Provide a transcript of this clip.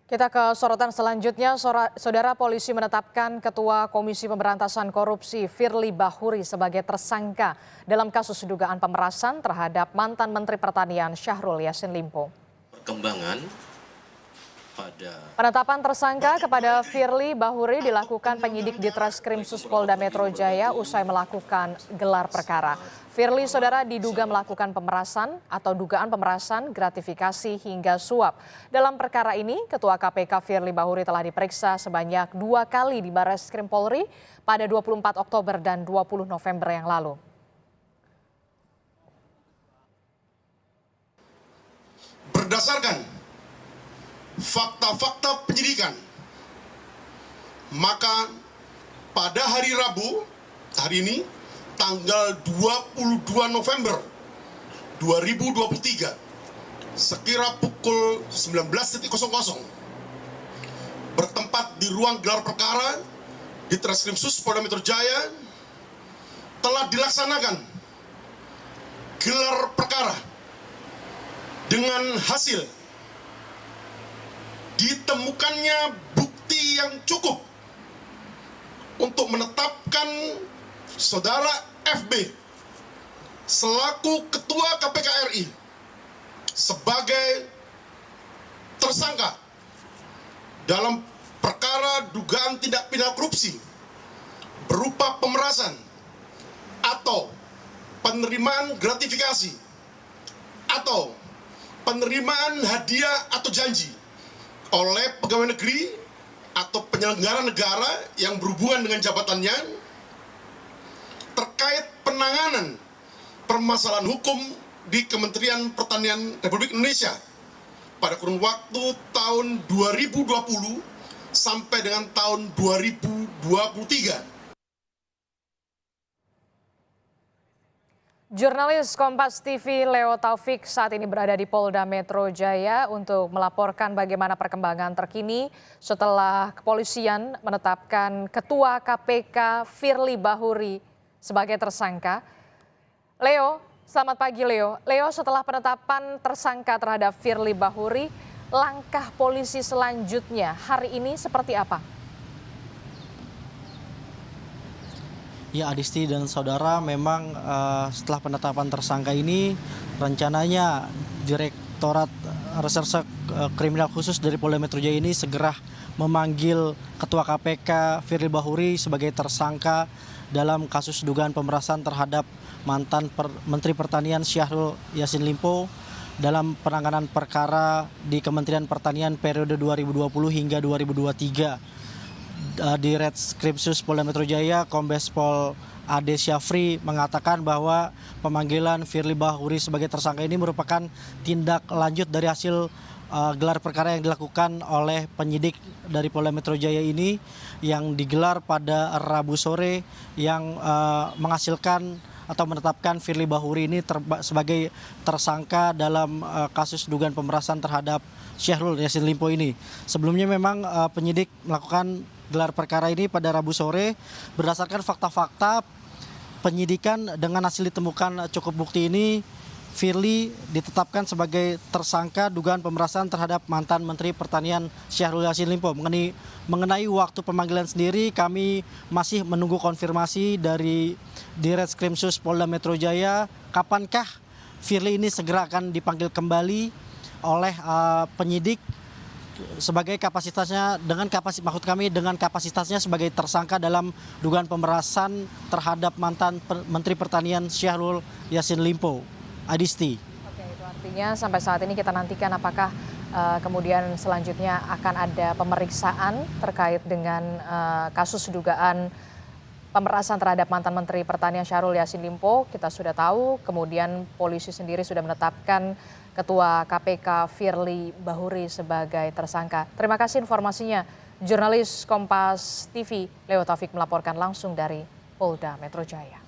Kita ke sorotan selanjutnya, Saudara Polisi menetapkan Ketua Komisi Pemberantasan Korupsi Firly Bahuri sebagai tersangka dalam kasus dugaan pemerasan terhadap mantan Menteri Pertanian Syahrul Yassin Limpo. Penetapan tersangka kepada Firly Bahuri dilakukan penyidik di Treskrimsus Polda Metro Jaya usai melakukan gelar perkara. Firly, saudara, diduga melakukan pemerasan atau dugaan pemerasan, gratifikasi hingga suap. Dalam perkara ini, Ketua KPK Firly Bahuri telah diperiksa sebanyak 2 kali di Barreskrim Polri pada 24 Oktober dan 20 November yang lalu. Berdasarkan fakta-fakta penyidikan, maka pada hari Rabu, hari ini, tanggal 22 November 2023, sekira pukul 19.00, bertempat di ruang gelar perkara di Treskrimsus Polda Metro Jaya, telah dilaksanakan gelar perkara dengan hasil ditemukannya bukti yang cukup untuk menetapkan Saudara FB selaku Ketua KPK RI sebagai tersangka dalam perkara dugaan tindak pidana korupsi berupa pemerasan atau penerimaan gratifikasi atau penerimaan hadiah atau janji oleh pegawai negeri atau penyelenggara negara yang berhubungan dengan jabatannya terkait penanganan permasalahan hukum di Kementerian Pertanian Republik Indonesia pada kurun waktu tahun 2020 sampai dengan tahun 2023. Jurnalis Kompas TV Leo Taufik saat ini berada di Polda Metro Jaya untuk melaporkan bagaimana perkembangan terkini setelah kepolisian menetapkan Ketua KPK Firly Bahuri sebagai tersangka. Leo, selamat pagi Leo. Leo, setelah penetapan tersangka terhadap Firly Bahuri, langkah polisi selanjutnya hari ini seperti apa? Ya, Adisti dan saudara, memang setelah penetapan tersangka ini rencananya Direktorat Reserse Kriminal Khusus dari Polda Metro Jaya ini segera memanggil Ketua KPK Firly Bahuri sebagai tersangka dalam kasus dugaan pemerasan terhadap mantan Menteri Pertanian Syahrul Yassin Limpo dalam penanganan perkara di Kementerian Pertanian periode 2020 hingga 2023. Di Treskrimsus Polda Metro Jaya, Kombes Pol Ade Syafri mengatakan bahwa pemanggilan Firly Bahuri sebagai tersangka ini merupakan tindak lanjut dari hasil gelar perkara yang dilakukan oleh penyidik dari Polda Metro Jaya ini yang digelar pada Rabu sore yang menghasilkan atau menetapkan Firly Bahuri ini sebagai tersangka dalam kasus dugaan pemerasan terhadap Syahrul Yassin Limpo ini. Sebelumnya memang penyidik melakukan gelar perkara ini pada Rabu sore berdasarkan fakta-fakta penyidikan. Dengan hasil ditemukan cukup bukti ini, Firly ditetapkan sebagai tersangka dugaan pemerasan terhadap mantan Menteri Pertanian Syahrul Yassin Limpo. Mengenai waktu pemanggilan sendiri, kami masih menunggu konfirmasi dari Treskrimsus Polda Metro Jaya kapankah Firly ini segera akan dipanggil kembali oleh penyidik sebagai kapasitasnya dengan kapasitasnya sebagai tersangka dalam dugaan pemerasan terhadap mantan Menteri Pertanian Syahrul Yassin Limpo. Adisti. Oke, itu artinya sampai saat ini kita nantikan apakah kemudian selanjutnya akan ada pemeriksaan terkait dengan kasus dugaan pemerasan terhadap mantan Menteri Pertanian Syahrul Yassin Limpo. Kita sudah tahu, kemudian polisi sendiri sudah menetapkan Ketua KPK Firly Bahuri sebagai tersangka. Terima kasih informasinya. Jurnalis Kompas TV Leo Taufik melaporkan langsung dari Polda Metro Jaya.